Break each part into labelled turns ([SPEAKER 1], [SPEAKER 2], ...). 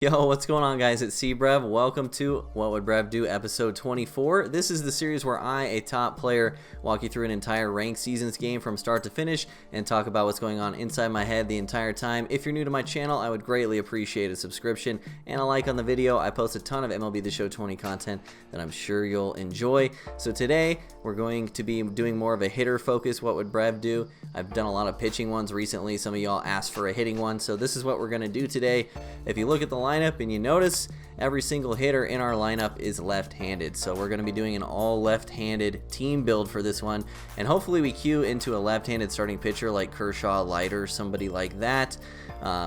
[SPEAKER 1] Yo, what's going on, guys? It's Brev. Welcome to What Would Brev Do, episode 24. This is the series where I, a top player, walk you through an entire ranked seasons game from start to finish and talk about what's going on inside my head the entire time. If you're new to my channel, I would greatly appreciate a subscription and a like on the video. I post a ton of MLB The Show 20 content that I'm sure you'll enjoy. So today, we're going to be doing more of a hitter focus, What Would Brev Do? I've done a lot of pitching ones recently. Some of y'all asked for a hitting one, so this is what we're going to do today. If you look at the lineup and you notice, every single hitter in our lineup is left-handed, so we're going to be doing an all left-handed team build for this one, and hopefully we cue into a left-handed starting pitcher like Kershaw, Leiter, somebody like that,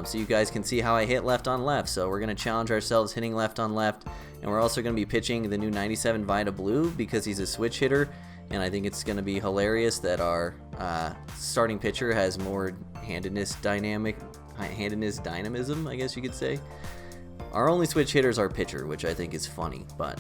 [SPEAKER 1] so you guys can see how I hit left on left. So we're going to challenge ourselves hitting left on left, and we're also going to be pitching the new 97 Vita Blue because he's a switch hitter, and I think it's going to be hilarious that our starting pitcher has more handedness dynamism, I guess you could say. Our only switch hitters are pitcher, which I think is funny, but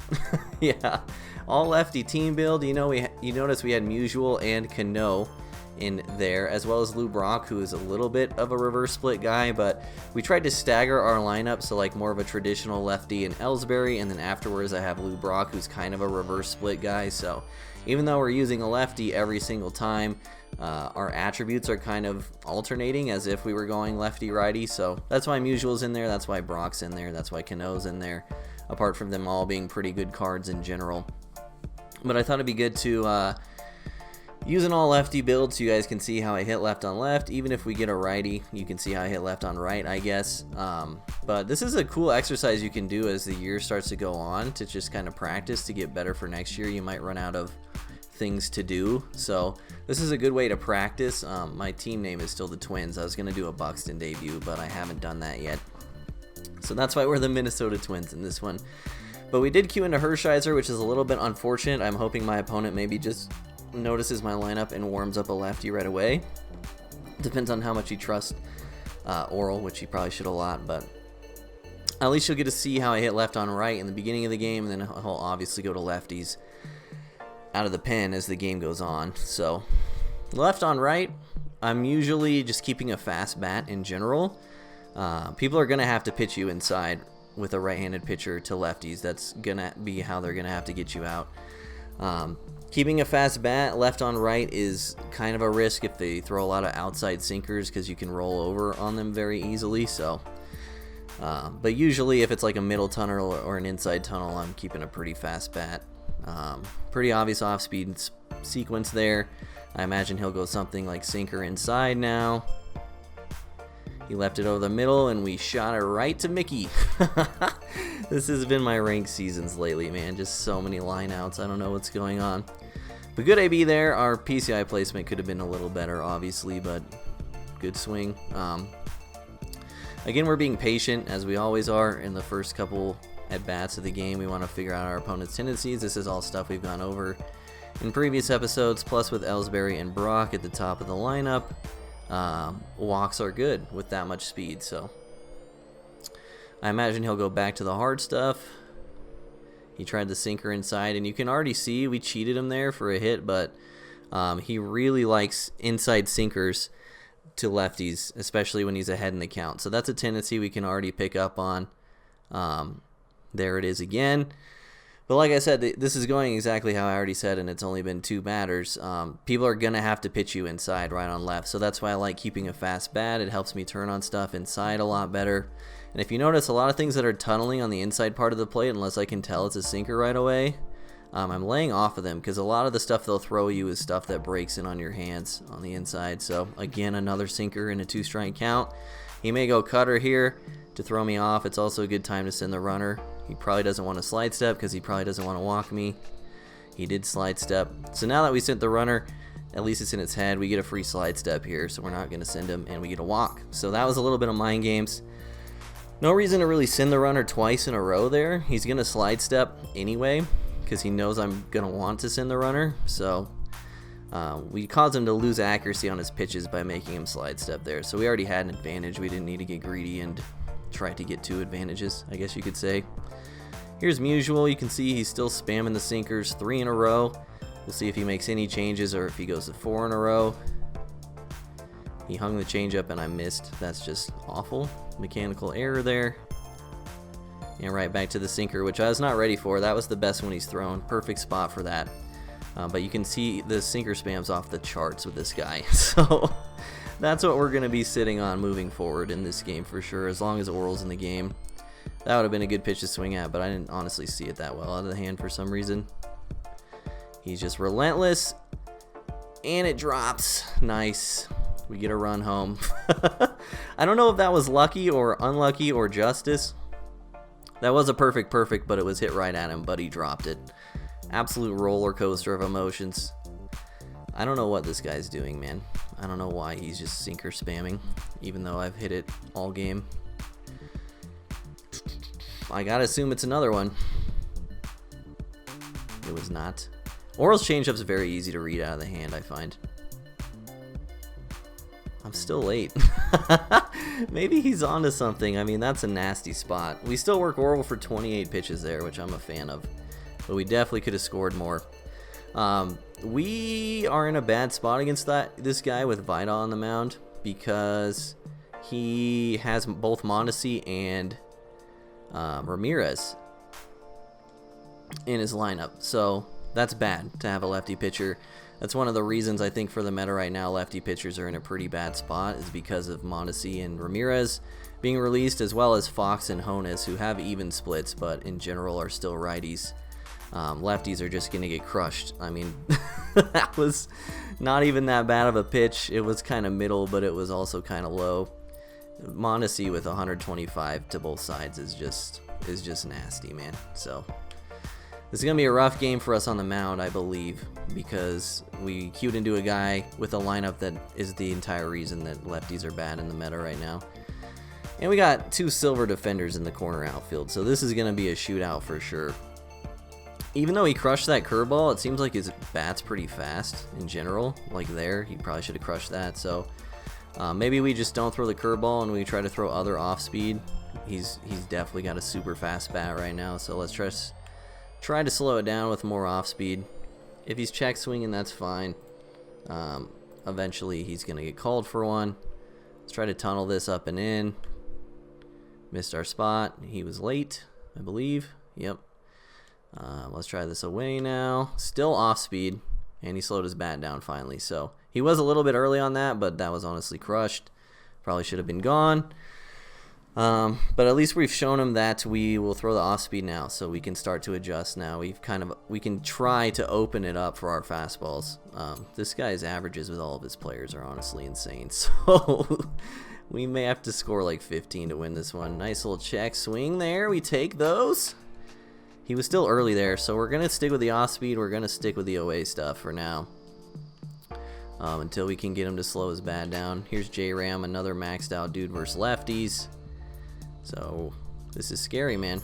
[SPEAKER 1] yeah, all lefty team build. You know, you notice we had Musial and Cano in there, as well as Lou Brock, who is a little bit of a reverse split guy, but we tried to stagger our lineup, so like more of a traditional lefty and Ellsbury, and then afterwards I have Lou Brock, who's kind of a reverse split guy. So even though we're using a lefty every single time, our attributes are kind of alternating as if we were going lefty righty. So that's why Musial's in there, that's why Brock's in there, that's why Cano's in there, apart from them all being pretty good cards in general. But I thought it'd be good to use an all lefty build so you guys can see how I hit left on left. Even if we get a righty, you can see how I hit left on right, I guess. But this is a cool exercise you can do as the year starts to go on to just kind of practice to get better for next year. You might run out of things to do, so this is a good way to practice. My team name is still the Twins. I was going to do a Buxton debut, but I haven't done that yet. So that's why we're the Minnesota Twins in this one. But we did cue into Hershiser, which is a little bit unfortunate. I'm hoping my opponent maybe just notices my lineup and warms up a lefty right away. Depends on how much you trust Oral, which he probably should a lot, but at least you'll get to see how I hit left on right in the beginning of the game, and then he'll obviously go to lefties out of the pen as the game goes on. So left on right, I'm usually just keeping a fast bat in general. People are going to have to pitch you inside with a right-handed pitcher to lefties. That's going to be how they're going to have to get you out. Keeping a fast bat left on right is kind of a risk if they throw a lot of outside sinkers because you can roll over on them very easily. So, but usually if it's like a middle tunnel or an inside tunnel, I'm keeping a pretty fast bat. Pretty obvious off-speed sequence there. I imagine he'll go something like sinker inside now. He left it over the middle, and we shot it right to Mickey. This has been my ranked seasons lately, man. Just so many lineouts. I don't know what's going on. But good AB there. Our PCI placement could have been a little better, obviously, but good swing. Again, we're being patient, as we always are in the first couple at-bats of the game. We want to figure out our opponent's tendencies. This is all stuff we've gone over in previous episodes, plus with Ellsbury and Brock at the top of the lineup. Walks are good with that much speed, so I imagine he'll go back to the hard stuff. He tried the sinker inside, and you can already see we cheated him there for a hit, but he really likes inside sinkers to lefties, especially when he's ahead in the count. So that's a tendency we can already pick up on. There it is again. But like I said, this is going exactly how I already said, and it's only been 2 batters. People are going to have to pitch you inside, right on left, so that's why I like keeping a fast bat. It helps me turn on stuff inside a lot better. And if you notice, a lot of things that are tunneling on the inside part of the plate, unless I can tell it's a sinker right away, I'm laying off of them, because a lot of the stuff they'll throw you is stuff that breaks in on your hands on the inside. So again, another sinker in a 2-strike count. He may go cutter here to throw me off. It's also a good time to send the runner. He probably doesn't want to slide step because he probably doesn't want to walk me. He did slide step. So now that we sent the runner, at least it's in its head, we get a free slide step here, so we're not going to send him, and we get a walk. So that was a little bit of mind games. No reason to really send the runner twice in a row there. He's going to slide step anyway because he knows I'm going to want to send the runner. So we caused him to lose accuracy on his pitches by making him slide step there. So we already had an advantage. We didn't need to get greedy and try to get 2 advantages, I guess you could say. Here's Musial. You can see he's still spamming the sinkers 3 in a row. We'll see if he makes any changes or if he goes to 4 in a row. He hung the changeup and I missed. That's just awful. Mechanical error there. And right back to the sinker, which I was not ready for. That was the best one he's thrown. Perfect spot for that. But you can see the sinker spam's off the charts with this guy. So that's what we're going to be sitting on moving forward in this game for sure, as long as Oral's in the game. That would have been a good pitch to swing at, but I didn't honestly see it that well out of the hand for some reason. He's just relentless. And it drops. Nice. We get a run home. I don't know if that was lucky or unlucky or justice. That was a perfect, but it was hit right at him, but he dropped it. Absolute roller coaster of emotions. I don't know what this guy's doing, man. I don't know why he's just sinker spamming, even though I've hit it all game. I gotta assume it's another one. It was not. Oral's changeup's very easy to read out of the hand, I find. I'm still late. Maybe he's onto something. I mean, that's a nasty spot. We still work Oral for 28 pitches there, which I'm a fan of. But we definitely could have scored more. We are in a bad spot against this guy with Vida on the mound because he has both Mondesi and Ramirez in his lineup. So that's bad to have a lefty pitcher. That's one of the reasons I think for the meta right now, lefty pitchers are in a pretty bad spot, is because of Mondesi and Ramirez being released, as well as Fox and Honus, who have even splits, but in general are still righties. Lefties are just going to get crushed. I mean, that was not even that bad of a pitch. It was kind of middle, but it was also kind of low. Mondesi with 125 to both sides is just nasty, man. So this is going to be a rough game for us on the mound, I believe, because we queued into a guy with a lineup that is the entire reason that lefties are bad in the meta right now. And we got two silver defenders in the corner outfield, so this is going to be a shootout for sure. Even though he crushed that curveball, it seems like his bat's pretty fast in general. Like there, he probably should have crushed that. So maybe we just don't throw the curveball and we try to throw other off speed. He's definitely got a super fast bat right now, so let's try to slow it down with more off speed. If he's check swinging, that's fine. Eventually he's gonna get called for one. Let's try to tunnel this up and in. Missed our spot. He was late, I believe. Yep. Let's try this away now. Still off speed, and he slowed his bat down finally. So he was a little bit early on that, but that was honestly crushed. Probably should have been gone. But at least we've shown him that we will throw the off speed now, so we can start to adjust now. We can try to open it up for our fastballs. This guy's averages with all of his players are honestly insane, so we may have to score like 15 to win this one. Nice little check swing there. We take those. He was still early there, so we're gonna stick with the off speed. We're gonna stick with the OA stuff for now, until we can get him to slow his bat down. Here's J-Ram, another maxed out dude versus lefties. So this is scary, man.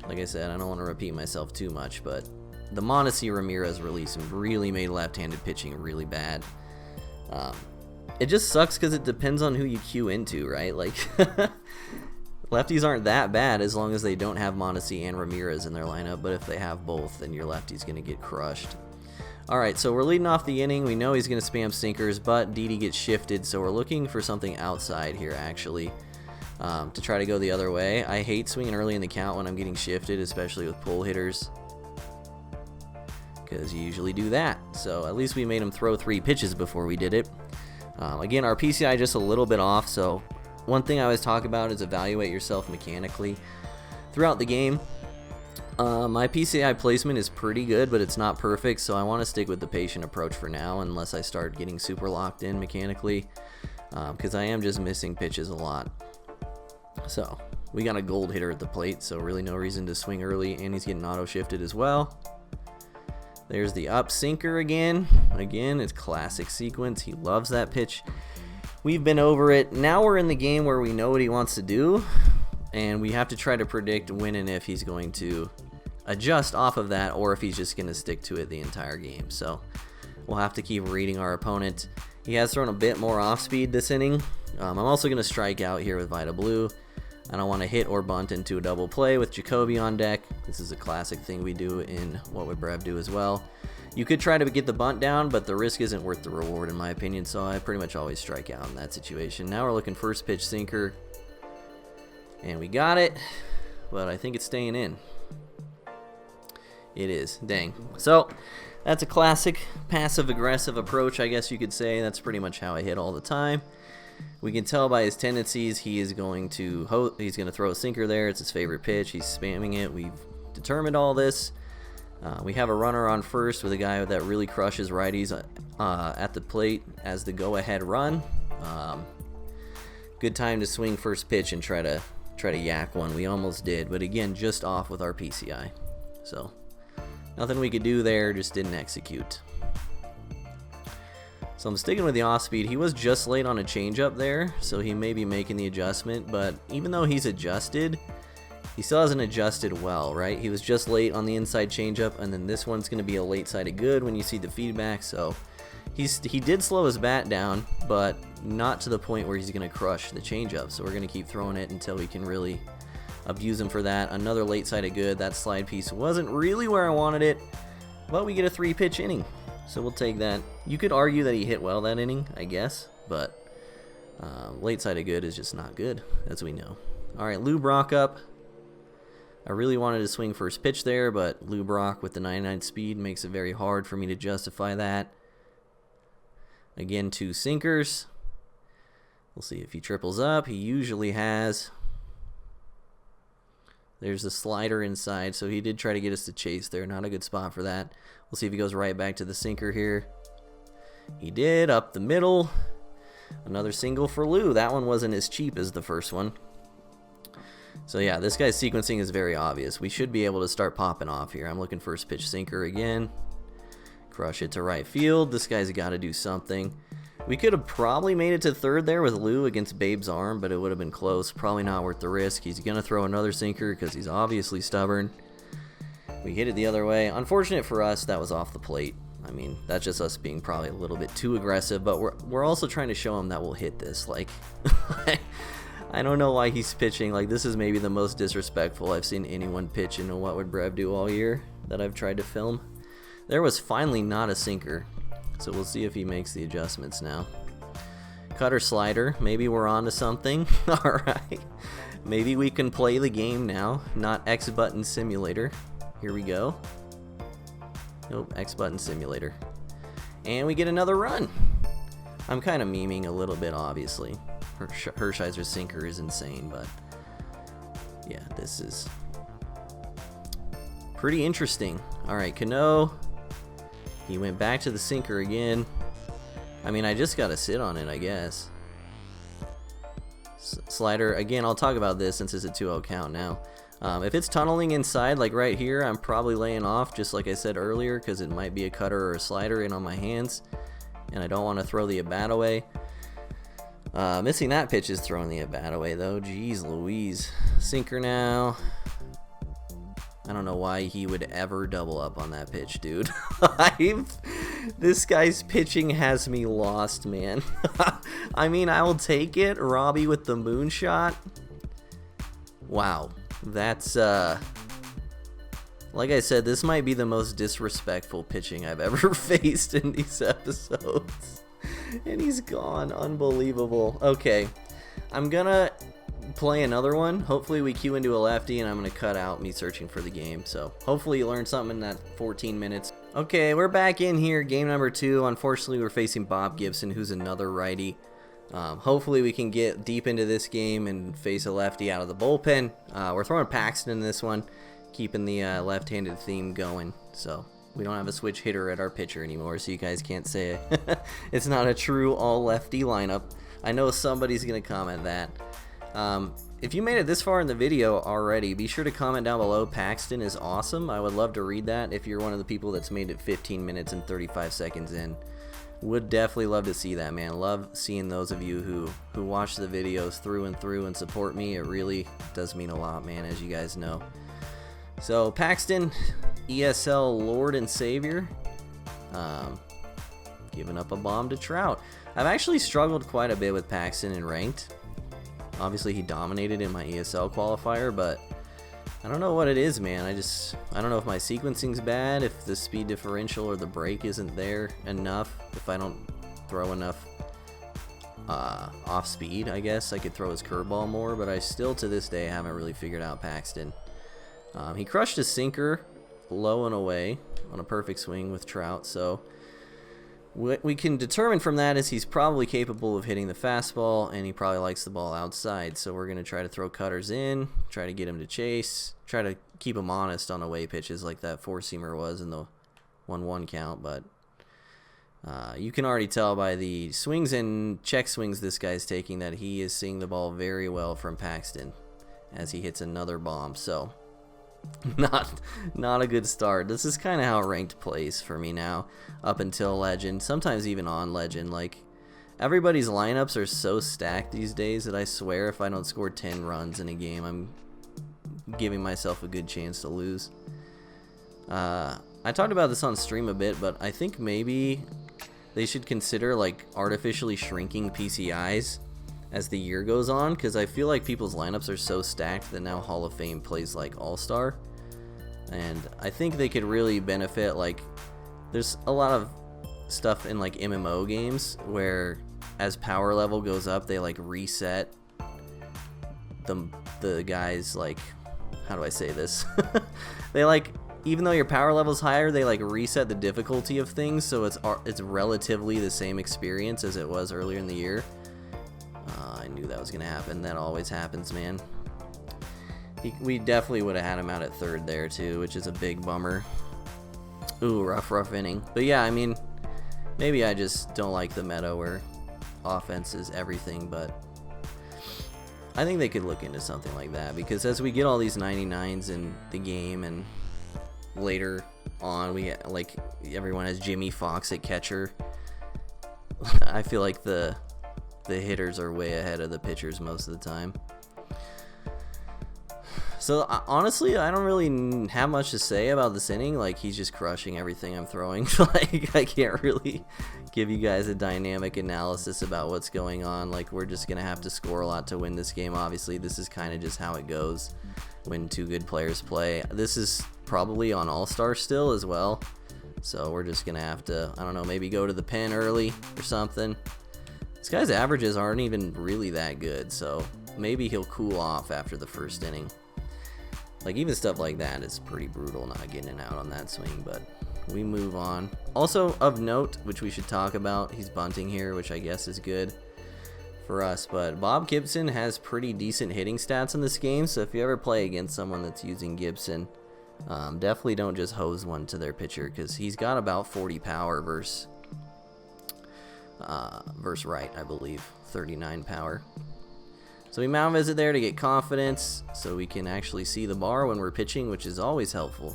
[SPEAKER 1] Like I said, I don't want to repeat myself too much, but the Mondesi Ramirez release really made left-handed pitching really bad. It just sucks because it depends on who you queue into, right? Like lefties aren't that bad as long as they don't have Mondesi and Ramirez in their lineup, but if they have both, then your lefty's going to get crushed. Alright, so we're leading off the inning. We know he's going to spam sinkers, but Didi gets shifted, so we're looking for something outside here, actually. To try to go the other way. I hate swinging early in the count when I'm getting shifted, especially with pull hitters, because you usually do that. So at least we made him throw 3 pitches before we did it. Again, our PCI just a little bit off, so one thing I always talk about is evaluate yourself mechanically throughout the game. My PCI placement is pretty good, but it's not perfect, so I want to stick with the patient approach for now unless I start getting super locked in mechanically, because I am just missing pitches a lot. So we got a gold hitter at the plate, so really no reason to swing early, and he's getting auto shifted as well. There's the up sinker again. Again, it's classic sequence. He loves that pitch. We've been over it. Now we're in the game where we know what he wants to do, and we have to try to predict when and if he's going to adjust off of that, or if he's just going to stick to it the entire game. So we'll have to keep reading our opponent. He has thrown a bit more off speed this inning. I'm also going to strike out here with Vida Blue. I don't want to hit or bunt into a double play with Jacoby on deck. This is a classic thing we do in What Would Brev Do as well. You could try to get the bunt down, but the risk isn't worth the reward in my opinion, so I pretty much always strike out in that situation. Now we're looking first pitch sinker, and we got it. but I think it's staying in. It is. Dang. So that's a classic passive-aggressive approach, I guess you could say. That's pretty much how I hit all the time. We can tell by his tendencies he is going to throw a sinker there. It's his favorite pitch. He's spamming it. We've determined all this. We have a runner on first with a guy that really crushes righties at the plate as the go-ahead run. Good time to swing first pitch and try to yak one. We almost did, but again, just off with our PCI. So nothing we could do there, just didn't execute. So I'm sticking with the off speed. He was just late on a changeup there, so he may be making the adjustment, but even though he's adjusted, he still hasn't adjusted well, right? He was just late on the inside changeup, and then this one's going to be a late sided good when you see the feedback, so he did slow his bat down, but not to the point where he's going to crush the changeup, so we're going to keep throwing it until we can really abuse him for that. Another late sided good. That slide piece wasn't really where I wanted it, but we get a 3-pitch inning. So we'll take that. You could argue that he hit well that inning, I guess, but late-sided good is just not good, as we know. All right, Lou Brock up. I really wanted to swing first pitch there, but Lou Brock with the 99 speed makes it very hard for me to justify that. Again, 2 sinkers. We'll see if he triples up. He usually has. There's the slider inside, so he did try to get us to chase there. Not a good spot for that. We'll see if he goes right back to the sinker here. He did, up the middle. Another single for Lou. That one wasn't as cheap as the first one. So yeah, this guy's sequencing is very obvious. We should be able to start popping off here. I'm looking first pitch sinker again. Crush it to right field. This guy's got to do something. We could have probably made it to third there with Lou against Babe's arm, but it would have been close. Probably not worth the risk. He's going to throw another sinker because he's obviously stubborn. We hit it the other way. Unfortunate for us, that was off the plate. I mean, that's just us being probably a little bit too aggressive, but we're also trying to show him that we'll hit this. Like, I don't know why he's pitching. Like, this is maybe the most disrespectful I've seen anyone pitch in a What Would Brev Do all year that I've tried to film. There was finally not a sinker, so we'll see if he makes the adjustments now. Cutter slider. Maybe we're on to something. All right. Maybe we can play the game now, not X button simulator. Here we go. Nope, X button simulator. And we get another run. I'm kind of memeing a little bit, obviously. Hershiser's sinker is insane, but yeah, this is pretty interesting. All right, Cano. He went back to the sinker again. I mean, I just got to sit on it, I guess. Slider. Again, I'll talk about this since it's a 2-0 count now. If it's tunneling inside, like right here, I'm probably laying off, just like I said earlier, because it might be a cutter or a slider in on my hands, and I don't want to throw the at-bat away. Missing that pitch is throwing the at-bat away, though. Jeez Louise. Sinker now. I don't know why he would ever double up on that pitch, dude. This guy's pitching has me lost, man. I mean, I will take it. Robbie with the moonshot. Wow. That's, like I said, this might be the most disrespectful pitching I've ever faced in these episodes. And he's gone. Unbelievable. Okay. I'm gonna play another one. Hopefully we cue into a lefty, and I'm gonna cut out me searching for the game. So hopefully you learned something in that 14 minutes. Okay, we're back in here. Game number 2. Unfortunately, we're facing Bob Gibson, who's another righty. Hopefully we can get deep into this game and face a lefty out of the bullpen. We're throwing Paxton in this one, keeping the left-handed theme going. So we don't have a switch hitter at our pitcher anymore, so you guys can't say it's not a true all-lefty lineup. I know somebody's going to comment that. If you made it this far in the video already, be sure to comment down below. Paxton is awesome. I would love to read that if you're one of the people that's made it 15 minutes and 35 seconds in. Would definitely love to see that, man. Love seeing those of you who watch the videos through and through and support me. It really does mean a lot, man, as you guys know. So Paxton, ESL Lord and Savior, giving up a bomb to Trout. I've actually struggled quite a bit with Paxton in ranked. Obviously he dominated in my ESL qualifier, but I don't know what it is, man. I don't know if my sequencing's bad, if the speed differential or the break isn't there enough, if I don't throw enough off speed, I guess. I could throw his curveball more, but I still to this day haven't really figured out Paxton. He crushed his sinker low and away on a perfect swing with Trout, so what we can determine from that is he's probably capable of hitting the fastball, and he probably likes the ball outside. So we're going to try to throw cutters in, try to get him to chase, try to keep him honest on away pitches like that four-seamer was in the 1-1 count. But you can already tell by the swings and check swings this guy's taking that he is seeing the ball very well from Paxton as he hits another bomb. So not a good start. This is kind of how ranked plays for me now, up until Legend, sometimes even on Legend. Like, everybody's lineups are so stacked these days that I swear if I don't score 10 runs in a game, I'm giving myself a good chance to lose. I talked about this on stream a bit, but I think maybe they should consider like artificially shrinking PCIs as the year goes on, because I feel like people's lineups are so stacked that now Hall of Fame plays like All-Star, and I think they could really benefit. Like, there's a lot of stuff in like MMO games where as power level goes up, they like reset the guys, like, how do I say this? They like, even though your power level's higher, they like reset the difficulty of things, so it's relatively the same experience as it was earlier in the year. I knew that was going to happen. That always happens, man. We definitely would have had him out at third there, too, which is a big bummer. Ooh, rough inning. But yeah, I mean, maybe I just don't like the meta where offense is everything, but I think they could look into something like that, because as we get all these 99s in the game, and later on, like, everyone has Jimmy Fox at catcher, I feel like the hitters are way ahead of the pitchers most of the time. So honestly, I don't really have much to say about this inning. Like, he's just crushing everything I'm throwing. Like, I can't really give you guys a dynamic analysis about what's going on. Like, we're just gonna have to score a lot to win this game. Obviously, this is kind of just how it goes when two good players play. This is probably on All-Star still as well, so we're just gonna have to, I don't know, maybe go to the pen early or something. This guy's averages aren't even really that good, so maybe he'll cool off after the first inning. Like, even stuff like that is pretty brutal, not getting out on that swing, but we move on. Also, of note, which we should talk about, he's bunting here, which I guess is good for us, but Bob Gibson has pretty decent hitting stats in this game, so if you ever play against someone that's using Gibson, definitely don't just hose one to their pitcher, because he's got about 40 power versus right, I believe, 39 power. So we mound visit there to get confidence, so we can actually see the bar when we're pitching, which is always helpful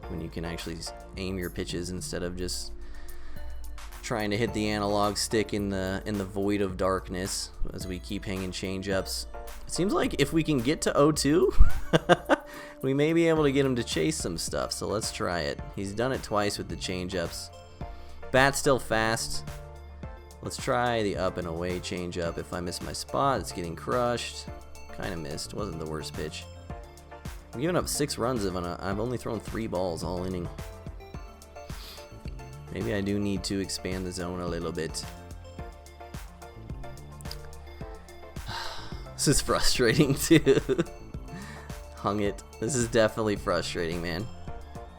[SPEAKER 1] when you can actually aim your pitches instead of just trying to hit the analog stick in the void of darkness as we keep hanging change-ups. It seems like if we can get to 0-2, we may be able to get him to chase some stuff, so let's try it. He's done it twice with the change-ups. Bat's still fast. Let's try the up and away change-up. If I miss my spot, it's getting crushed. Kind of missed. Wasn't the worst pitch. I'm giving up 6 runs. I've only thrown 3 balls all inning. Maybe I do need to expand the zone a little bit. This is frustrating too. Hung it. This is definitely frustrating, man.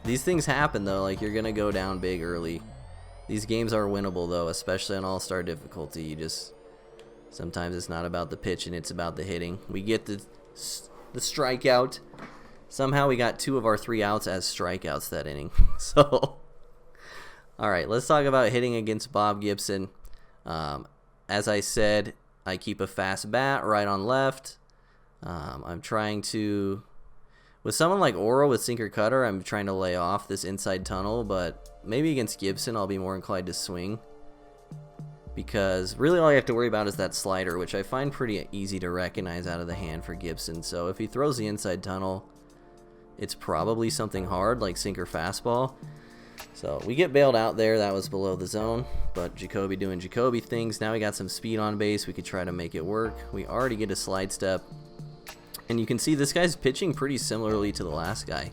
[SPEAKER 1] These things happen though. Like, you're gonna go down big early. These games are winnable though, especially on All-Star difficulty. You just, sometimes it's not about the pitch and it's about the hitting. We get the strikeout. Somehow we got 2 of our 3 outs as strikeouts that inning. So, all right, let's talk about hitting against Bob Gibson. As I said, I keep a fast bat right on left. I'm trying to, with someone like Oro with sinker cutter, I'm trying to lay off this inside tunnel, but maybe against Gibson I'll be more inclined to swing, because really all you have to worry about is that slider, which I find pretty easy to recognize out of the hand for Gibson. So if he throws the inside tunnel, it's probably something hard like sinker fastball. So we get bailed out there. That was below the zone, but Jacoby doing Jacoby things. Now we got some speed on base. We could try to make it work. We already get a slide step, and you can see this guy's pitching pretty similarly to the last guy,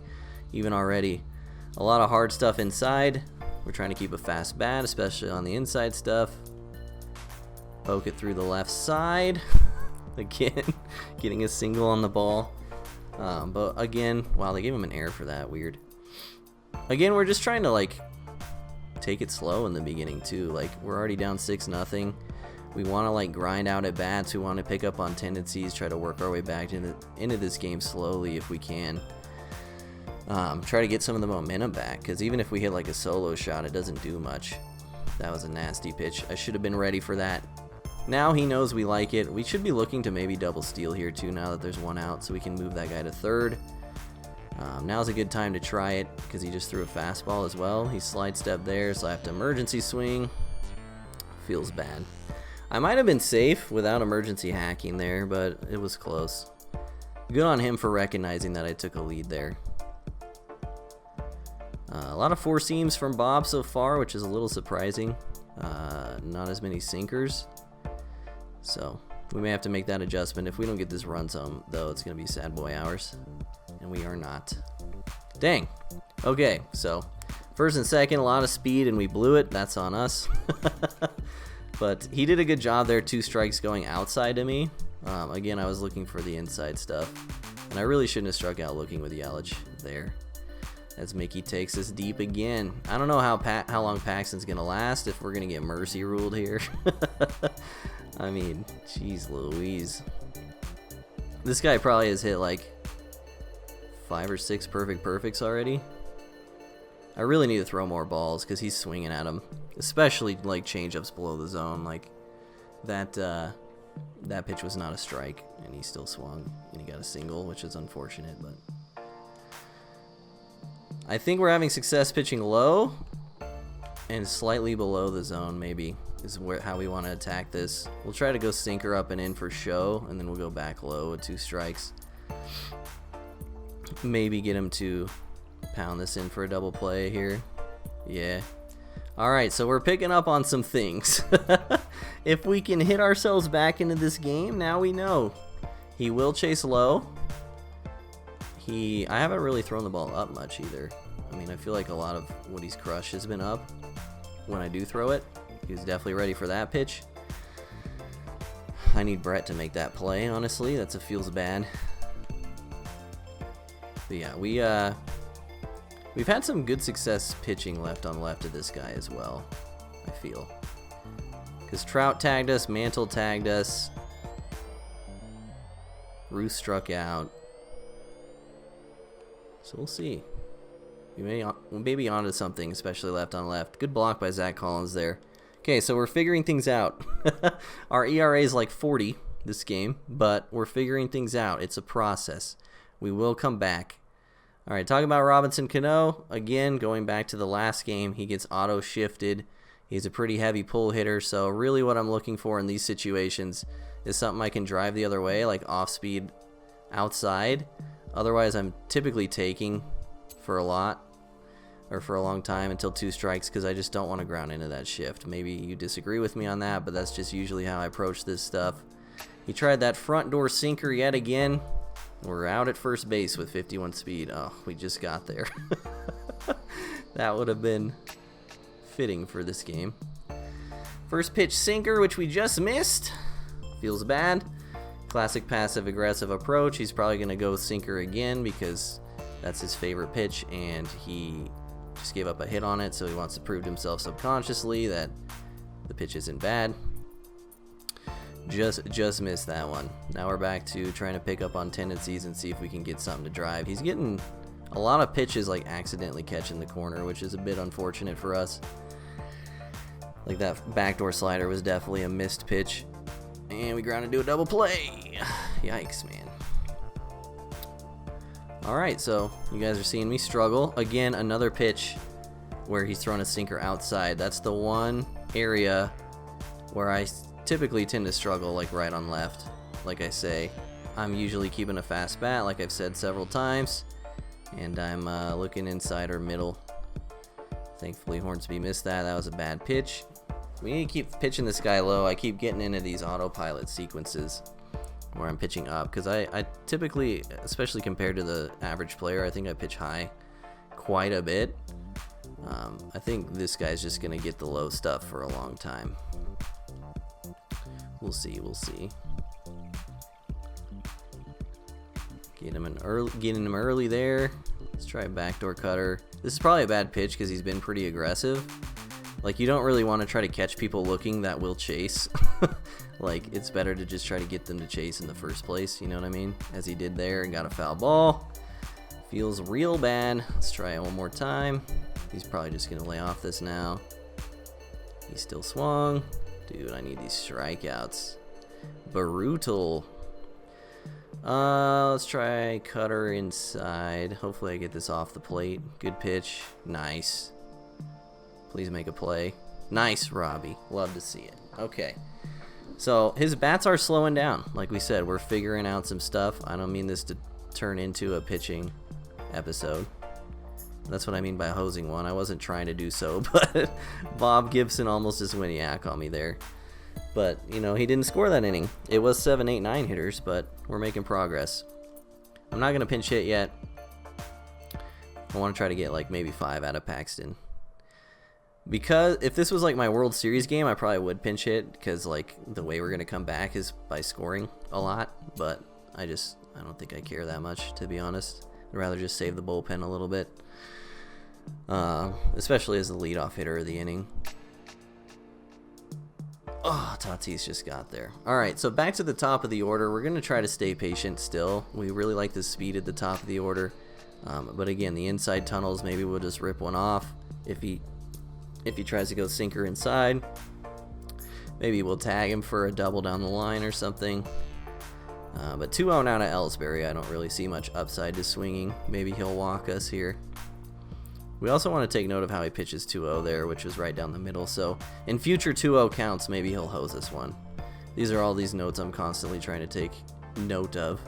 [SPEAKER 1] even already. A lot of hard stuff inside. We're trying to keep a fast bat, especially on the inside stuff. Poke it through the left side. Again, getting a single on the ball. But again, wow, they gave him an error for that. Weird. Again, we're just trying to like take it slow in the beginning too. Like we're already down 6-0. We want to like grind out at bats. We want to pick up on tendencies, try to work our way back into this game slowly if we can. Try to get some of the momentum back, because even if we hit like a solo shot, it doesn't do much. That was a nasty pitch. I should have been ready for that. Now he knows we like it. We should be looking to maybe double steal here too now that there's one out, so we can move that guy to third. Now's a good time to try it because he just threw a fastball as well. He slide stepped there, so I have to emergency swing. Feels bad. I might have been safe without emergency hacking there, but it was close. Good on him for recognizing that I took a lead there. A lot of four seams from Bob so far, which is a little surprising. Not as many sinkers. So we may have to make that adjustment. If we don't get this run zone, though, it's going to be sad boy hours. And we are not. Dang. Okay, so first and second, a lot of speed, and we blew it. That's on us. But he did a good job there. 2 strikes going outside to me. Again, I was looking for the inside stuff. And I really shouldn't have struck out looking with Yelich there. As Mickey takes us deep again. I don't know how long Paxton's going to last, if we're going to get mercy ruled here. I mean, jeez Louise. This guy probably has hit like 5 or 6 perfects already. I really need to throw more balls because he's swinging at them. Especially like changeups below the zone. Like that pitch was not a strike, and he still swung, and he got a single, which is unfortunate, but I think we're having success pitching low and slightly below the zone, maybe, is how we want to attack this. We'll try to go sinker up and in for show, and then we'll go back low with 2 strikes. Maybe get him to pound this in for a double play here. Yeah. Alright, so we're picking up on some things. If we can hit ourselves back into this game, now we know. He will chase low. I haven't really thrown the ball up much either. I mean, I feel like a lot of Woody's crush has been up when I do throw it. He's definitely ready for that pitch. I need Brett to make that play, honestly. That feels bad. But yeah, we've had some good success pitching left on left to this guy as well, I feel. Because Trout tagged us, Mantle tagged us, Ruth struck out. So we'll see. We may be onto something, especially left on left. Good block by Zach Collins there. Okay, so we're figuring things out. Our ERA is like 40 this game, but we're figuring things out. It's a process. We will come back. All right, talking about Robinson Cano. Again, going back to the last game, he gets auto-shifted. He's a pretty heavy pull hitter, so really what I'm looking for in these situations is something I can drive the other way, like off-speed outside. Otherwise, I'm typically taking for a long time until 2 strikes because I just don't want to ground into that shift. Maybe you disagree with me on that, but that's just usually how I approach this stuff. He tried that front door sinker yet again. We're out at first base with 51 speed. Oh, we just got there. That would have been fitting for this game. First pitch sinker, which we just missed. Feels bad. Classic passive-aggressive approach. He's probably going to go sinker again because that's his favorite pitch, and he just gave up a hit on it, so he wants to prove to himself subconsciously that the pitch isn't bad. Just missed that one. Now we're back to trying to pick up on tendencies and see if we can get something to drive. He's getting a lot of pitches like accidentally catching the corner, which is a bit unfortunate for us. Like that backdoor slider was definitely a missed pitch. And we grounded to a double play. Yikes, man. Alright, so you guys are seeing me struggle. Again, another pitch where he's throwing a sinker outside. That's the one area where I typically tend to struggle, like right on left. Like I say, I'm usually keeping a fast bat, like I've said several times. And I'm looking inside or middle. Thankfully, Hornsby missed that. That was a bad pitch. We need to keep pitching this guy low. I keep getting into these autopilot sequences where I'm pitching up because I typically, especially compared to the average player, I think I pitch high quite a bit. I think this guy's just going to get the low stuff for a long time. We'll see. We'll see. Getting him early there. Let's try a backdoor cutter. This is probably a bad pitch because he's been pretty aggressive. Like, you don't really want to try to catch people looking that will chase. Like, it's better to just try to get them to chase in the first place, you know what I mean? As he did there and got a foul ball. Feels real bad. Let's try it one more time. He's probably just going to lay off this now. He still swung. Dude, I need these strikeouts. Brutal. Let's try cutter inside. Hopefully I get this off the plate. Good pitch. Nice. Please make a play. Nice, Robbie. Love to see it. Okay. So his bats are slowing down. Like we said, we're figuring out some stuff. I don't mean this to turn into a pitching episode. That's what I mean by hosing one. I wasn't trying to do so, but Bob Gibson almost just went yak on me there. But, you know, he didn't score that inning. It was 7, 8, 9 hitters, but we're making progress. I'm not going to pinch hit yet. I want to try to get like maybe 5 out of Paxton. Because if this was like my World Series game, I probably would pinch hit because like the way we're going to come back is by scoring a lot. But I don't think I care that much, to be honest. I'd rather just save the bullpen a little bit. Especially as the leadoff hitter of the inning. Oh, Tatis just got there. All right, so back to the top of the order. We're going to try to stay patient still. We really like the speed at the top of the order. But again, the inside tunnels, maybe we'll just rip one off. If he tries to go sinker inside, maybe we'll tag him for a double down the line or something. But 2-0 out of Ellsbury, I don't really see much upside to swinging. Maybe he'll walk us here. We also want to take note of how he pitches 2-0 there, which is right down the middle. So in future 2-0 counts, maybe he'll hose us one. These are all these notes I'm constantly trying to take note of.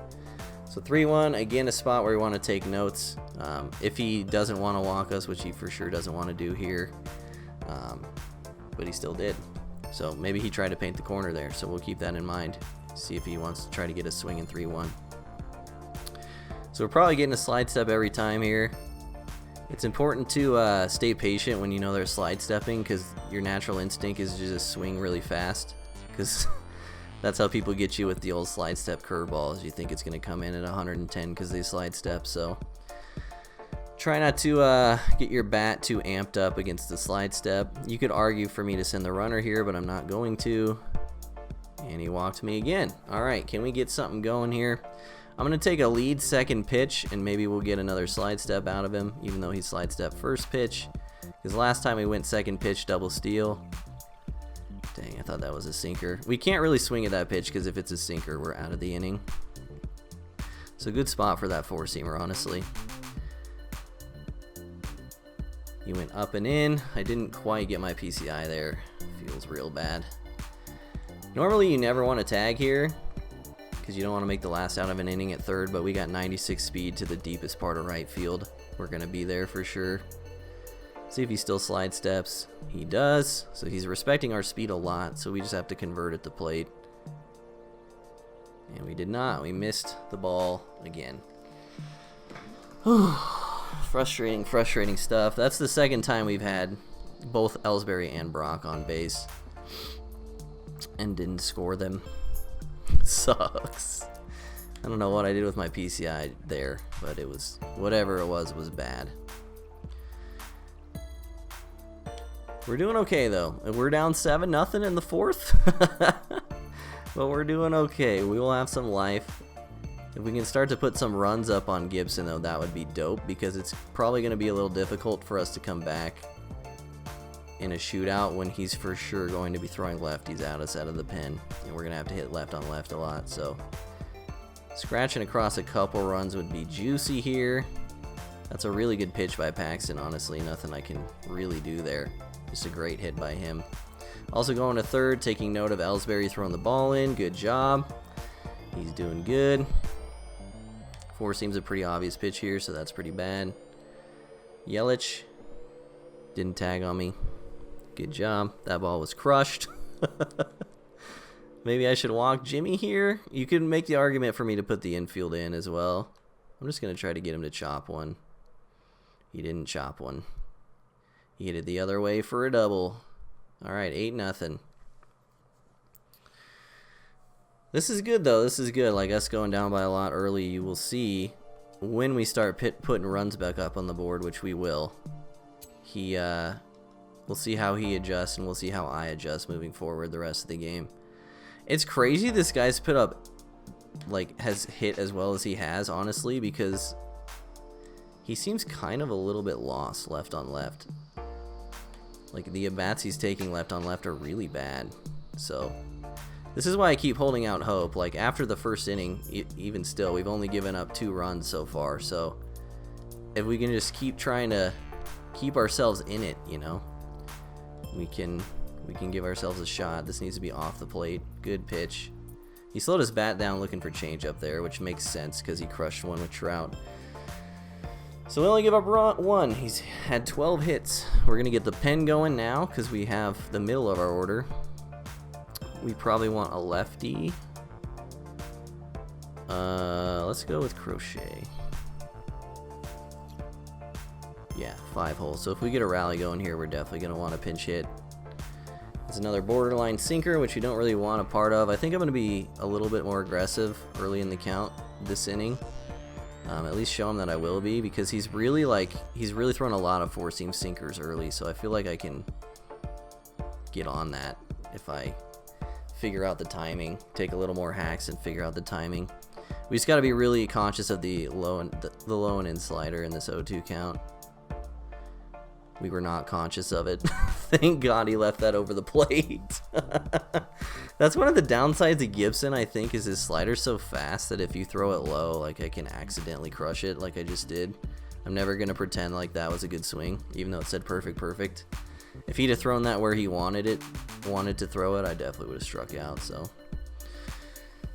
[SPEAKER 1] So 3-1, again, a spot where we want to take notes. If he doesn't want to walk us, which he for sure doesn't want to do here, but he still did. So maybe he tried to paint the corner there, so we'll keep that in mind. See if he wants to try to get a swing in 3-1. So we're probably getting a slide step every time here. It's important to stay patient when you know they're slide stepping because your natural instinct is to just swing really fast because that's how people get you with the old slide step curveballs. You think it's going to come in at 110 because they slide step. So try not to get your bat too amped up against the slide step. You could argue for me to send the runner here, but I'm not going to. And he walked me again. All right, can we get something going here? I'm going to take a lead second pitch, and maybe we'll get another slide step out of him, even though he slide step first pitch. Because last time we went second pitch, double steal. Dang, I thought that was a sinker. We can't really swing at that pitch, because if it's a sinker, we're out of the inning. So good spot for that four-seamer, honestly. He went up and in. I didn't quite get my PCI there. Feels real bad. Normally, you never want to tag here, because you don't want to make the last out of an inning at third, but we got 96 speed to the deepest part of right field. We're going to be there for sure. See if he still slide steps. He does, so he's respecting our speed a lot, so we just have to convert at the plate. And we did not. We missed the ball again. Frustrating stuff. That's the second time we've had both Ellsbury and Brock on base and didn't score them. Sucks. I don't know what I did with my PCI there, but it was whatever it was bad. We're doing okay though. We're down 7-0 in the fourth, but we're doing okay. We will have some life. If we can start to put some runs up on Gibson though, that would be dope because it's probably going to be a little difficult for us to come back in a shootout when he's for sure going to be throwing lefties at us out of the pen, and we're gonna have to hit left on left a lot. So scratching across a couple runs would be juicy here. That's a really good pitch by Paxton, honestly. Nothing I can really do there. Just a great hit by him. Also going to third, taking note of Ellsbury throwing the ball in. Good job. He's doing good. Four seems a pretty obvious pitch here, so that's pretty bad. Yelich didn't tag on me. Good job. That ball was crushed. Maybe I should walk Jimmy here. You could make the argument for me to put the infield in as well. I'm just going to try to get him to chop one. He didn't chop one. He hit it the other way for a double. All right, 8-0. This is good, though. This is good. Like, us going down by a lot early, you will see when we start putting runs back up on the board, which we will. We'll see how he adjusts, and we'll see how I adjust moving forward the rest of the game. It's crazy this guy's put up, like, has hit as well as he has, honestly, because he seems kind of a little bit lost left on left. Like, the at-bats he's taking left on left are really bad. So this is why I keep holding out hope. Like, after the first inning, even still, we've only given up 2 runs so far. So if we can just keep trying to keep ourselves in it, you know, we can give ourselves a shot. This needs to be off the plate. Good pitch. He slowed his bat down looking for change up there, which makes sense because he crushed one with Trout. So we only give up 1. He's had 12 hits. We're going to get the pen going now because we have the middle of our order. We probably want a lefty. Let's go with Crochet. Yeah, 5 holes. So if we get a rally going here, we're definitely going to want a pinch hit. It's another borderline sinker, which we don't really want a part of. I think I'm going to be a little bit more aggressive early in the count this inning. At least show him that I will be, because he's really throwing a lot of 4-seam sinkers early, so I feel like I can get on that if I figure out the timing, take a little more hacks and figure out the timing. We just got to be really conscious of the low and in slider in this 0-2 count. We were not conscious of it. Thank God he left that over the plate. That's one of the downsides of Gibson, I think, is his slider's so fast that if you throw it low, like, I can accidentally crush it like I just did. I'm never going to pretend like that was a good swing, even though it said perfect. If he'd have thrown that where he wanted to throw it, I definitely would have struck out, so.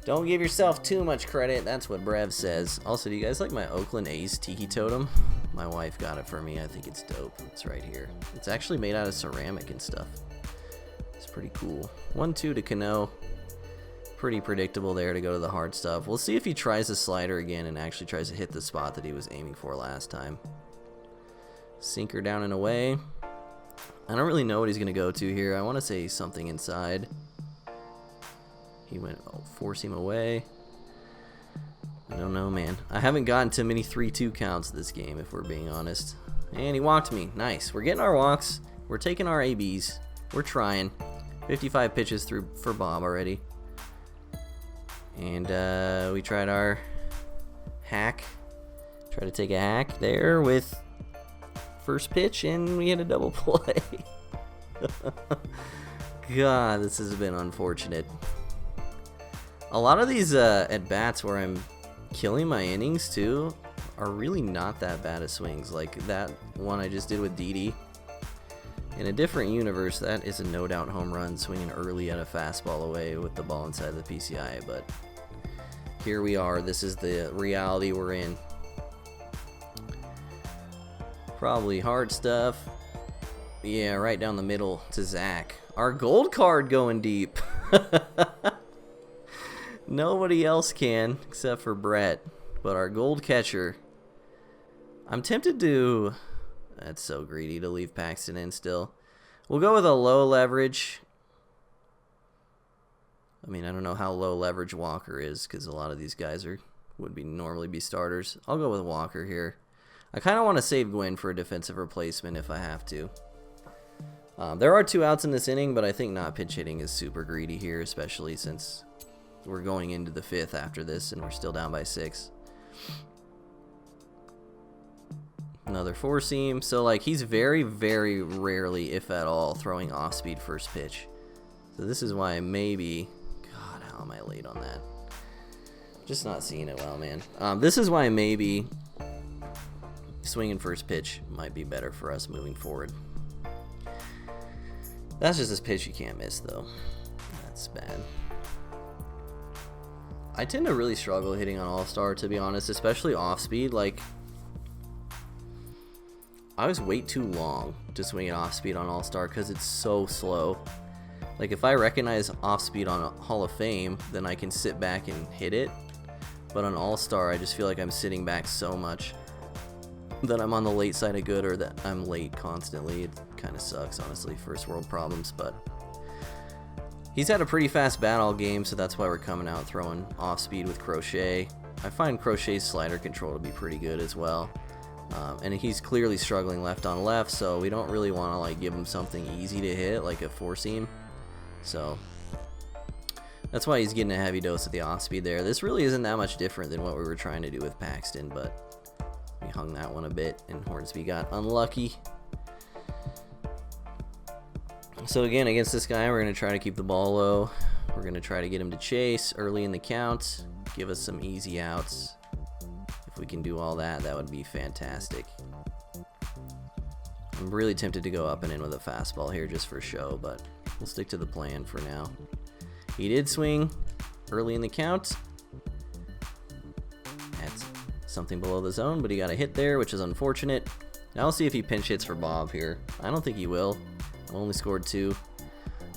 [SPEAKER 1] Don't give yourself too much credit. That's what Brev says. Also, do you guys like my Oakland A's Tiki Totem? My wife got it for me. I think it's dope. It's right here. It's actually made out of ceramic and stuff. It's pretty cool. 1-2 to Cano. Pretty predictable there to go to the hard stuff. We'll see if he tries the slider again and actually tries to hit the spot that he was aiming for last time. Sinker down and away. I don't really know what he's going to go to here. I want to say something inside. He went 4-seam away. I don't know, man. I haven't gotten to many 3-2 counts this game, if we're being honest. And he walked me. Nice. We're getting our walks. We're taking our ABs. We're trying. 55 pitches through for Bob already. And we tried our hack. Try to take a hack there with first pitch, and we had a double play. God, this has been unfortunate. A lot of these at-bats where I'm killing my innings, too, are really not that bad of swings. Like that one I just did with Didi. In a different universe, that is a no-doubt home run, swinging early at a fastball away with the ball inside the PCI. But here we are. This is the reality we're in. Probably hard stuff. Yeah, right down the middle to Zach. Our gold card going deep. Nobody else can except for Brett, but our gold catcher. I'm tempted to. That's so greedy to leave Paxton in still. We'll go with a low leverage. I mean, I don't know how low leverage Walker is because a lot of these guys would normally be starters. I'll go with Walker here. I kind of want to save Gwynn for a defensive replacement if I have to. There are 2 outs in this inning, but I think not pitch hitting is super greedy here, especially since we're going into the 5th after this and we're still down by 6. Another 4-seam. So, like, he's very, very rarely, if at all, throwing off-speed first pitch. So this is why maybe... God, how am I late on that? Just not seeing it well, man. This is why maybe swinging first pitch might be better for us moving forward. That's just this pitch you can't miss, though. That's bad. I tend to really struggle hitting on All-Star, to be honest, especially off-speed. Like, I always wait too long to swing it off-speed on All-Star because it's so slow. Like, if I recognize off-speed on a Hall of Fame, then I can sit back and hit it. But on All-Star, I just feel like I'm sitting back so much that I'm on the late side of good, or that I'm late constantly. It kind of sucks, honestly. First world problems, but He's had a pretty fast bat all game, so that's why we're coming out throwing off speed with Crochet. I find Crochet's slider control to be pretty good as well. And he's clearly struggling left on left, so we don't really want to like give him something easy to hit like a four seam. So that's why he's getting a heavy dose of the off speed there. This really isn't that much different than what we were trying to do with Paxton, but we hung that one a bit and Hornsby got unlucky. So again, against this guy, we're going to try to keep the ball low. We're going to try to get him to chase early in the count, give us some easy outs. If we can do all that, that would be fantastic. I'm really tempted to go up and in with a fastball here just for show, but we'll stick to the plan for now. He did swing early in the count. That's something below the zone, but he got a hit there, which is unfortunate. Now we'll see if he pinch hits for Bob here. I don't think he will. Only scored 2.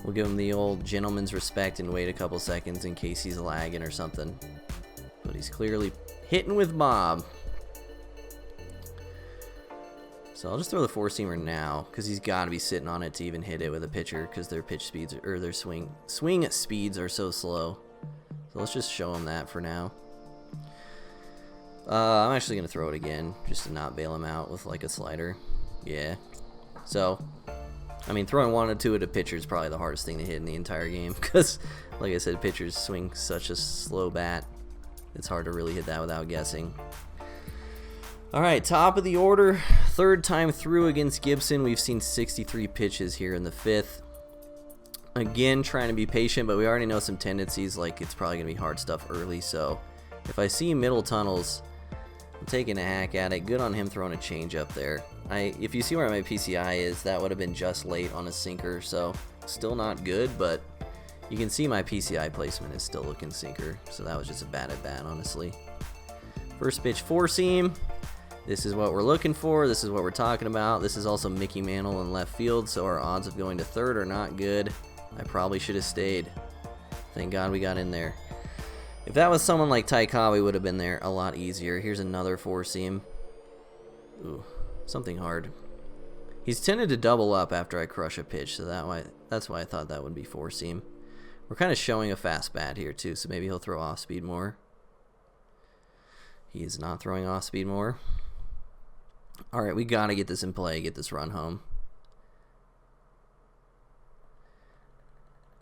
[SPEAKER 1] We'll give him the old gentleman's respect and wait a couple seconds in case he's lagging or something. But he's clearly hitting with Bob. So I'll just throw the four-seamer now because he's got to be sitting on it to even hit it with a pitcher because their pitch speeds or their swing speeds are so slow. So let's just show him that for now. I'm actually going to throw it again just to not bail him out with like a slider. Yeah. So I mean, throwing 1 or 2 at a pitcher is probably the hardest thing to hit in the entire game because, like I said, pitchers swing such a slow bat. It's hard to really hit that without guessing. All right, top of the order, third time through against Gibson. We've seen 63 pitches here in the 5th. Again, trying to be patient, but we already know some tendencies, like it's probably going to be hard stuff early. So if I see middle tunnels, I'm taking a hack at it. Good on him throwing a changeup there. If you see where my PCI is, that would have been just late on a sinker, so still not good, but you can see my PCI placement is still looking sinker, so that was just a bad at bat, honestly. First pitch, four seam. This is what we're looking for. This is what we're talking about. This is also Mickey Mantle in left field, so our odds of going to third are not good. I probably should have stayed. Thank God we got in there. If that was someone like Ty Cobb, we would have been there a lot easier. Here's another four seam. Ooh. Something hard. He's tended to double up after I crush a pitch, so that's why I thought that would be four seam. We're kind of showing a fast bat here too, so maybe he'll throw off speed more. He is not throwing off speed more. All right, we got to get this in play, get this run home.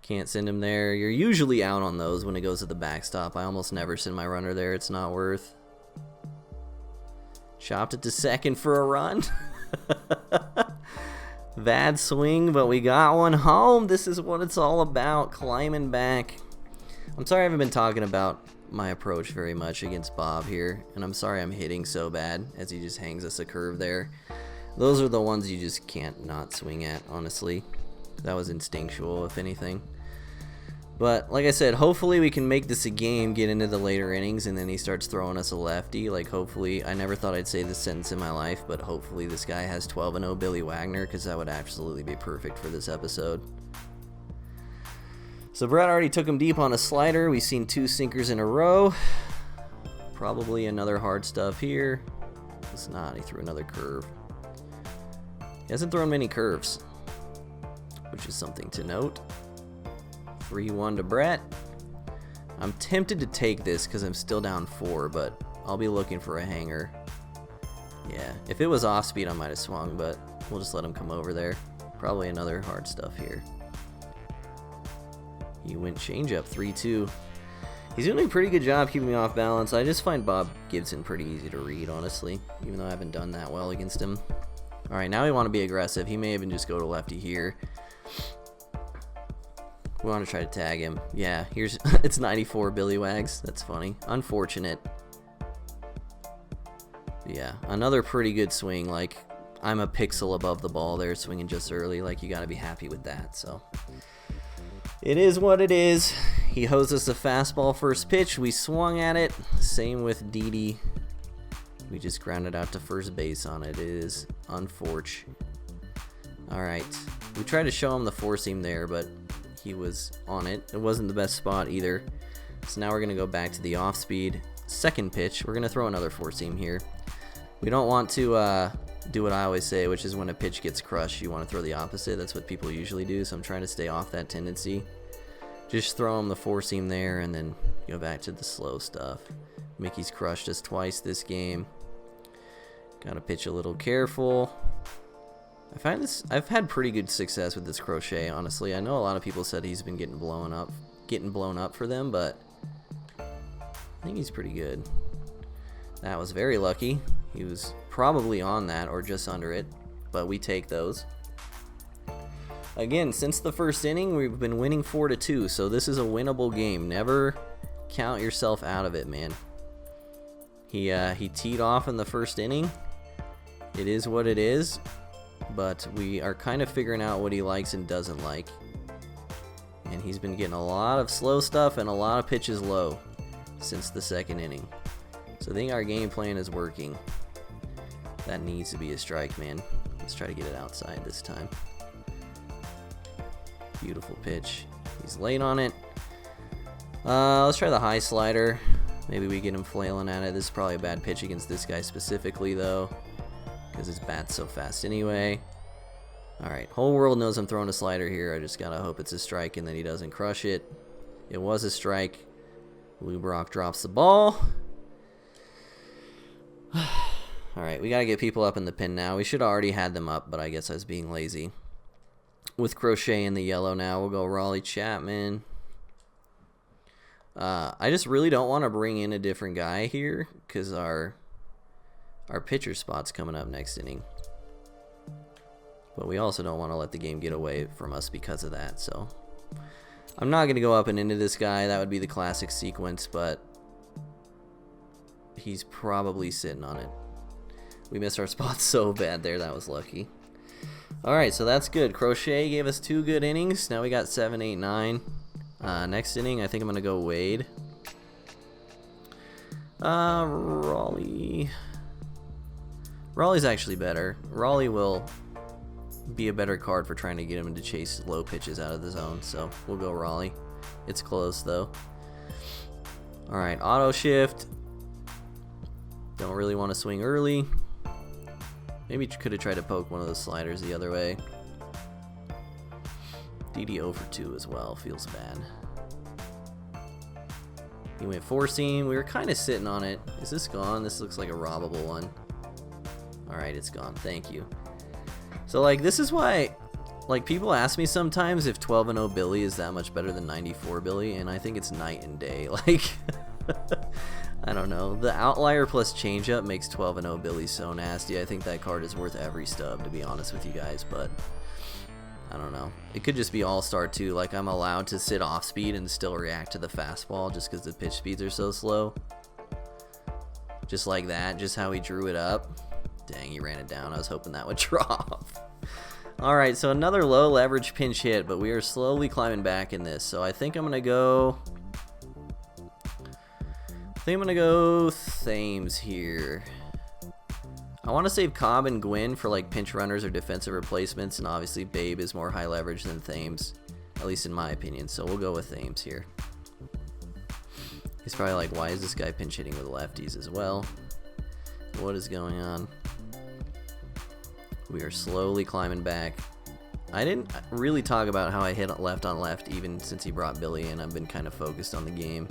[SPEAKER 1] Can't send him there. You're usually out on those when it goes to the backstop. I almost never send my runner there. It's not worth. Chopped it to second for a run. Bad swing, but we got one home. This is what it's all about, climbing back. I'm sorry I haven't been talking about my approach very much against Bob here, and I'm sorry I'm hitting so bad as he just hangs us a curve there. Those are the ones you just can't not swing at, honestly. That was instinctual, if anything. But like I said, hopefully we can make this a game, get into the later innings, and then he starts throwing us a lefty. Like hopefully, I never thought I'd say this sentence in my life, but hopefully this guy has 12-0 Billy Wagner, because that would absolutely be perfect for this episode. So Brett already took him deep on a slider. We've seen 2 sinkers in a row. Probably another hard stuff here. It's not. He threw another curve. He hasn't thrown many curves, which is something to note. 3-1 to Brett. I'm tempted to take this because I'm still down 4, but I'll be looking for a hanger. Yeah, if it was off speed, I might have swung, but we'll just let him come over there. Probably another hard stuff here. He went changeup, 3-2. He's doing a pretty good job keeping me off balance. I just find Bob Gibson pretty easy to read, honestly, even though I haven't done that well against him. All right, now we want to be aggressive. He may even just go to lefty here. We want to try to tag him. Yeah, here's it's 94 Billy Wags. That's funny. Unfortunate. Yeah, another pretty good swing. Like, I'm a pixel above the ball there, swinging just early. Like, you got to be happy with that. So, it is what it is. He hosed us a fastball first pitch. We swung at it. Same with Didi. We just grounded out to first base on it. It is unfortunate. All right. We tried to show him the four seam there, but he was on it. It wasn't the best spot either. So now we're going to go back to the off speed. Second pitch. We're going to throw another four seam here. We don't want to do what I always say, which is when a pitch gets crushed, you want to throw the opposite. That's what people usually do. So I'm trying to stay off that tendency. Just throw him the 4-seam there and then go back to the slow stuff. Mickey's crushed us twice this game. Gotta pitch a little careful. I've had pretty good success with this crochet, honestly. I know a lot of people said he's been getting blown up for them, but I think he's pretty good. That was very lucky. He was probably on that or just under it, but we take those. Again, since the first inning, we've been winning 4-2, so this is a winnable game. Never count yourself out of it, man. He teed off in the first inning. It is what it is, but we are kind of figuring out what he likes and doesn't like. And he's been getting a lot of slow stuff and a lot of pitches low since the second inning. So I think our game plan is working. That needs to be a strike, man. Let's try to get it outside this time. Beautiful pitch. He's late on it. Let's try the high slider. Maybe we get him flailing at it. This is probably a bad pitch against this guy specifically, though, because his bat's so fast anyway. Alright, whole world knows I'm throwing a slider here. I just gotta hope it's a strike and that he doesn't crush it. It was a strike. Lou Brock drops the ball. Alright, we gotta get people up in the pin now. We should have already had them up, but I guess I was being lazy. With Crochet in the yellow now, we'll go Raleigh Chapman. I just really don't want to bring in a different guy here because our pitcher spot's coming up next inning. But we also don't want to let the game get away from us because of that. So I'm not going to go up and into this guy. That would be the classic sequence, but he's probably sitting on it. We missed our spot so bad there. That was lucky. Alright, so that's good. Crochet gave us 2 good innings. Now we got 7, 8, 9. Next inning, I think I'm going to go Wade. Raleigh's actually better. Raleigh will be a better card for trying to get him to chase low pitches out of the zone, so we'll go Raleigh. It's close, though. Alright, auto shift. Don't really want to swing early. Maybe could have tried to poke one of those sliders the other way. DD 0 for 2 as well. Feels bad. He went 4-seam. We were kind of sitting on it. Is this gone? This looks like a robbable one. Alright, it's gone. Thank you. So, like, this is why, like, people ask me sometimes if 12-0 Billy is that much better than 94 Billy, and I think it's night and day. Like, I don't know. The outlier plus changeup makes 12-0 Billy so nasty. I think that card is worth every stub, to be honest with you guys, but I don't know. It could just be all-star too. Like, I'm allowed to sit off speed and still react to the fastball just because the pitch speeds are so slow. Just like that. Just how he drew it up. Dang, he ran it down. I was hoping that would drop. Alright, so another low leverage pinch hit, but we are slowly climbing back in this. So I think I'm going to go... Thames here. I want to save Cobb and Gwynn for like pinch runners or defensive replacements, and obviously Babe is more high leverage than Thames, at least in my opinion, so we'll go with Thames here. He's probably like, why is this guy pinch hitting with lefties as well? What is going on? We are slowly climbing back. I didn't really talk about how I hit left on left even since he brought Billy in. I've been kind of focused on the game.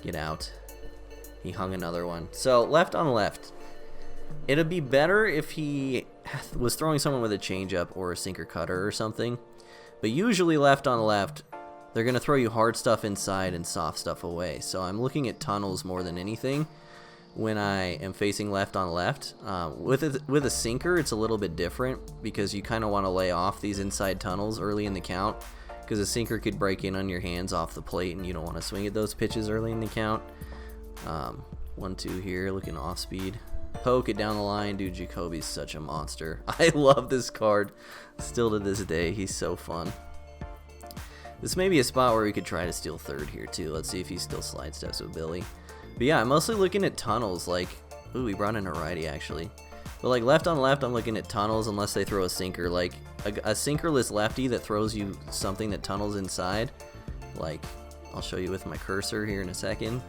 [SPEAKER 1] Get out. He hung another one. So left on left. It'd be better if he was throwing someone with a changeup or a sinker cutter or something. But usually left on left, they're going to throw you hard stuff inside and soft stuff away. So I'm looking at tunnels more than anything when I am facing left on left. With a sinker, it's a little bit different because you kind of want to lay off these inside tunnels early in the count, because a sinker could break in on your hands off the plate and you don't want to swing at those pitches early in the count. 1-2 here, looking off speed. Poke it down the line. Dude, Jacoby's such a monster. I love this card still to this day. He's so fun. This may be a spot where we could try to steal third here too. Let's see if he still slide steps with Billy. But yeah, I'm mostly looking at tunnels. Like, ooh, he brought in a righty actually. But like left on left, I'm looking at tunnels unless they throw a sinker. Like a sinkerless lefty that throws you something that tunnels inside. Like, I'll show you with my cursor here in a second.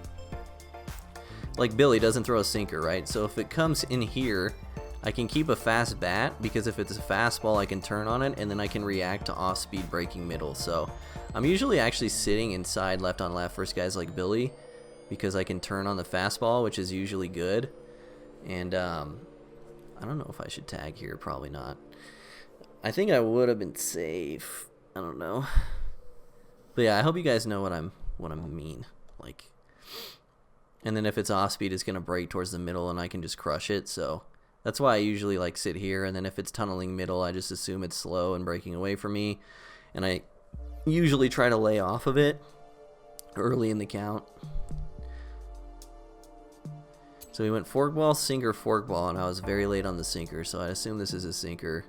[SPEAKER 1] Like Billy doesn't throw a sinker, right? So if it comes in here, I can keep a fast bat, because if it's a fastball, I can turn on it, and then I can react to off-speed breaking middle. So I'm usually actually sitting inside left on left versus guys like Billy because I can turn on the fastball, which is usually good. And I don't know if I should tag here. Probably not. I think I would have been safe. I don't know. But yeah, I hope you guys know what I mean. Like, and then if it's off speed, it's gonna break towards the middle, and I can just crush it. So that's why I usually like sit here. And then if it's tunneling middle, I just assume it's slow and breaking away from me, and I usually try to lay off of it early in the count. So we went forkball, sinker, forkball, and I was very late on the sinker, so I assume this is a sinker.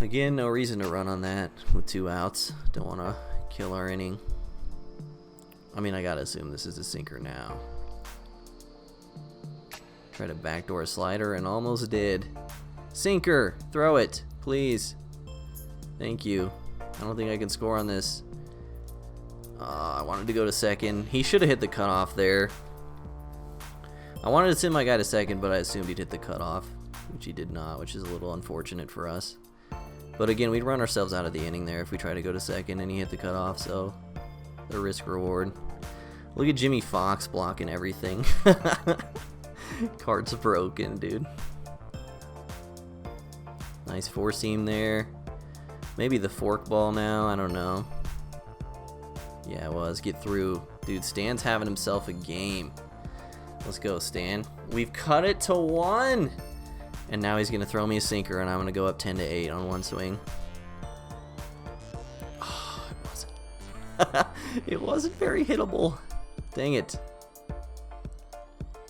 [SPEAKER 1] Again, no reason to run on that with 2 outs. Don't want to kill our inning. I mean, I gotta assume this is a sinker now. Try to backdoor slider and almost did. Sinker! Throw it, please. Thank you. I don't think I can score on this. I wanted to go to second. He should have hit the cutoff there. I wanted to send my guy to second, but I assumed he'd hit the cutoff, which he did not, which is a little unfortunate for us. But again, we'd run ourselves out of the inning there if we try to go to second and he hit the cutoff, so the risk reward. Look at Jimmy Fox blocking everything. Card's broken, dude. Nice four seam there. Maybe the forkball now, I don't know. Yeah, it was. Get through. Dude, Stan's having himself a game. Let's go, Stan. We've cut it to 1. And now he's going to throw me a sinker, and I'm going to go up 10-8 on one swing. Oh, it wasn't. It wasn't very hittable. Dang it.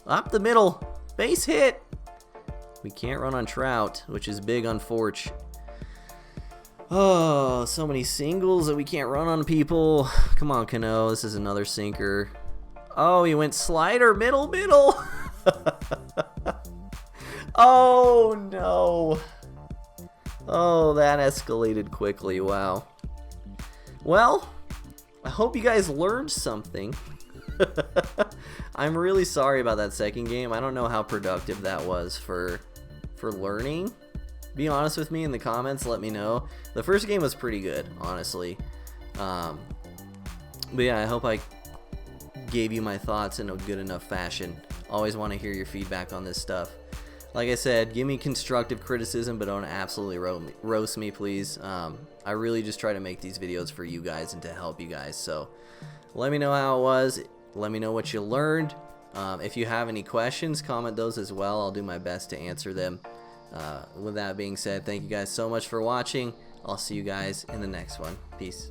[SPEAKER 1] Up the middle. Base hit. We can't run on Trout, which is big on Forge. Oh, so many singles that we can't run on people. Come on, Cano. This is another sinker. Oh, he went slider, middle. Oh, no. Oh, that escalated quickly. Wow. Well, I hope you guys learned something. I'm really sorry about that second game. I don't know how productive that was for learning. Be honest with me in the comments. Let me know. The first game was pretty good, honestly. But yeah, I hope I gave you my thoughts in a good enough fashion. Always want to hear your feedback on this stuff. Like I said, give me constructive criticism, but don't absolutely roast me, please. I really just try to make these videos for you guys and to help you guys. So let me know how it was. Let me know what you learned. If you have any questions, comment those as well. I'll do my best to answer them. With that being said, thank you guys so much for watching. I'll see you guys in the next one. Peace.